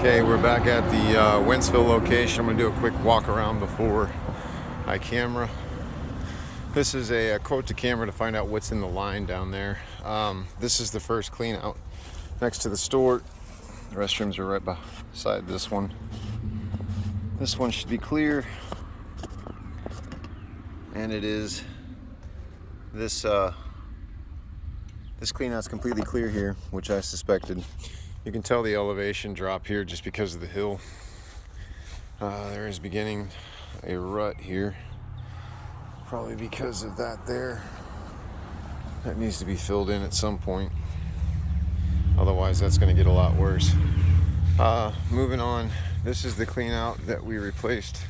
Okay, we're back at the Wentzville location. I'm going to do a quick walk around before I camera. This is a quote to camera to find out what's in the line down there. This is the first clean out next to the store. The restrooms are right beside this one. This one should be clear. And it is. This clean out's completely clear here, which I suspected. You can tell the elevation drop here just because of the hill. There is beginning a rut here, probably because of that there. That needs to be filled in at some point. Otherwise, that's going to get a lot worse. Moving on, this is the clean out that we replaced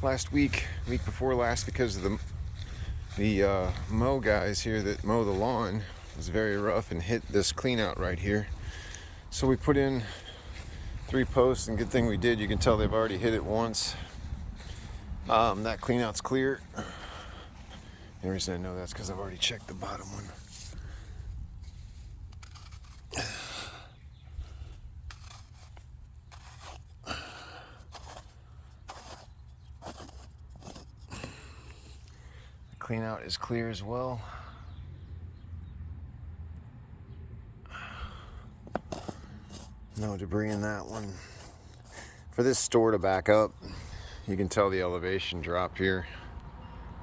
last week before last, because of the mow guys here that mow the lawn. It was very rough and hit this clean out right here. So we put in 3 posts, and good thing we did. You can tell they've already hit it once. That clean out's clear. The reason I know that's because I've already checked the bottom one. The clean out is clear as well. No debris in that one. For this store to back up, you can tell the elevation drop here.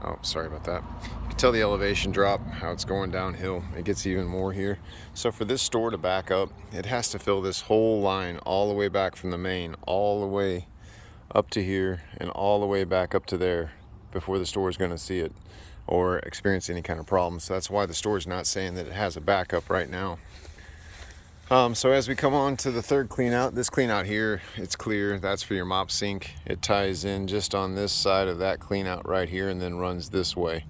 Oh, sorry about that. You can tell the elevation drop, how it's going downhill. It gets even more here. So for this store to back up, it has to fill this whole line all the way back from the main, all the way up to here and all the way back up to there before the store is going to see it or experience any kind of problem. So that's why the store is not saying that it has a backup right now. So as we come on to the third clean out, this clean out here, it's clear. That's for your mop sink. It ties in just on this side of that clean out right here and then runs this way.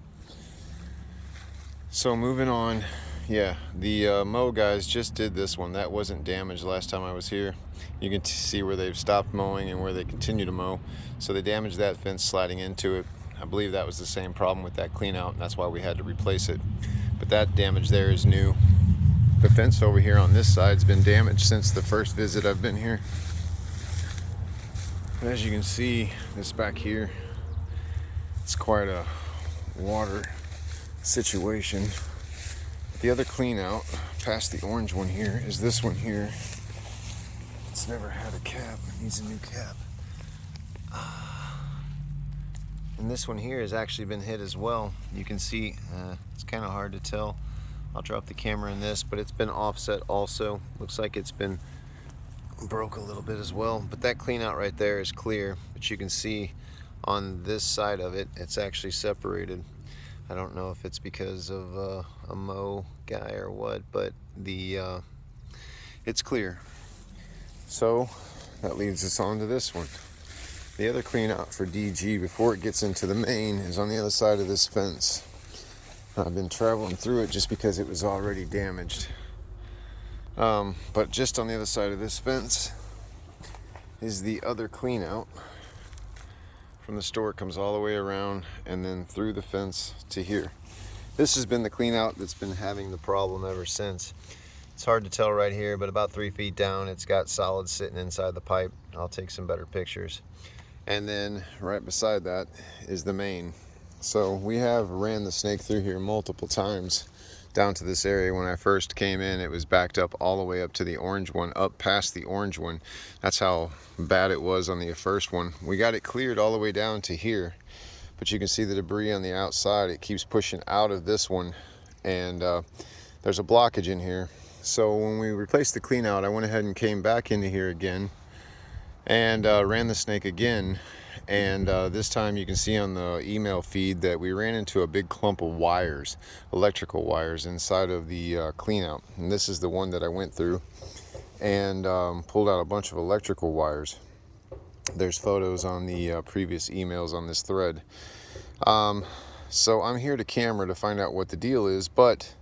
So moving on, yeah, the mow guys just did this one. That wasn't damaged last time I was here. You can see where they've stopped mowing and where they continue to mow. So they damaged that fence sliding into it. I believe that was the same problem with that clean out, and that's why we had to replace it. But that damage there is new. The fence over here on this side's been damaged since the first visit I've been here. But as you can see, this back here, it's quite a water situation. The other clean out, past the orange one here, is this one here. It's never had a cap, it needs a new cap. And this one here has actually been hit as well. You can see, it's kind of hard to tell. I'll drop the camera in this, but it's been offset also. Looks like it's been broke a little bit as well. But that clean out right there is clear. But you can see on this side of it, it's actually separated. I don't know if it's because of a mow guy or what, but it's clear. So that leads us on to this one. The other clean out for DG before it gets into the main is on the other side of this fence. I've been traveling through it just because it was already damaged. But just on the other side of this fence is the other clean out. From the store, it comes all the way around and then through the fence to here. This has been the clean out that's been having the problem ever since. It's hard to tell right here, but about 3 feet down, it's got solids sitting inside the pipe. I'll take some better pictures. And then right beside that is the main. So we have ran the snake through here multiple times down to this area. When I first came in, it was backed up all the way up to the orange one, up past the orange one. That's how bad it was on the first one. We got it cleared all the way down to here, but you can see the debris on the outside. It keeps pushing out of this one, and there's a blockage in here. So when we replaced the clean out, I went ahead and came back into here again and ran the snake again. And this time you can see on the email feed that we ran into a big clump of wires, electrical wires inside of the clean out. And this is the one that I went through and pulled out a bunch of electrical wires. There's photos on the previous emails on this thread. So I'm here to camera to find out what the deal is, but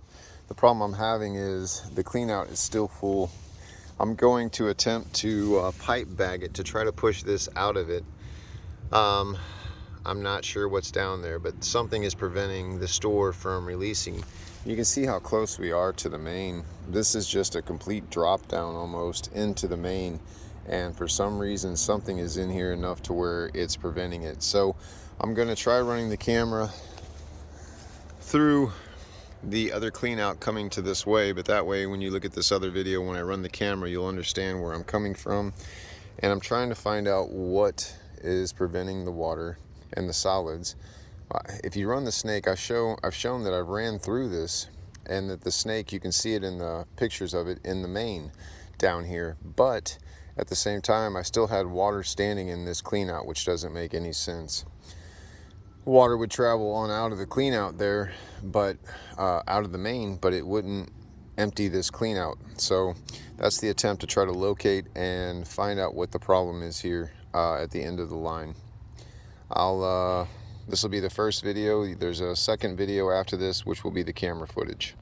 the problem I'm having is the clean out is still full. I'm going to attempt to pipe bag it to try to push this out of it. I'm not sure what's down there, but something is preventing the store from releasing. You can see how close we are to the main. This is just a complete drop down almost into the main, and for some reason something is in here enough to where it's preventing it. So I'm going to try running the camera through the other clean out coming to this way, but that way when you look at this other video, when I run the camera, you'll understand where I'm coming from. And I'm trying to find out what is preventing the water and the solids. If you run the snake, I've shown that I've ran through this, and that the snake, you can see it in the pictures of it in the main down here, but at the same time I still had water standing in this clean out, which doesn't make any sense. Water would travel on out of the clean out there, but out of the main, but it wouldn't empty this clean out. So that's the attempt to try to locate and find out what the problem is here at the end of the line. This will be the first video. There's a second video after this, which will be the camera footage.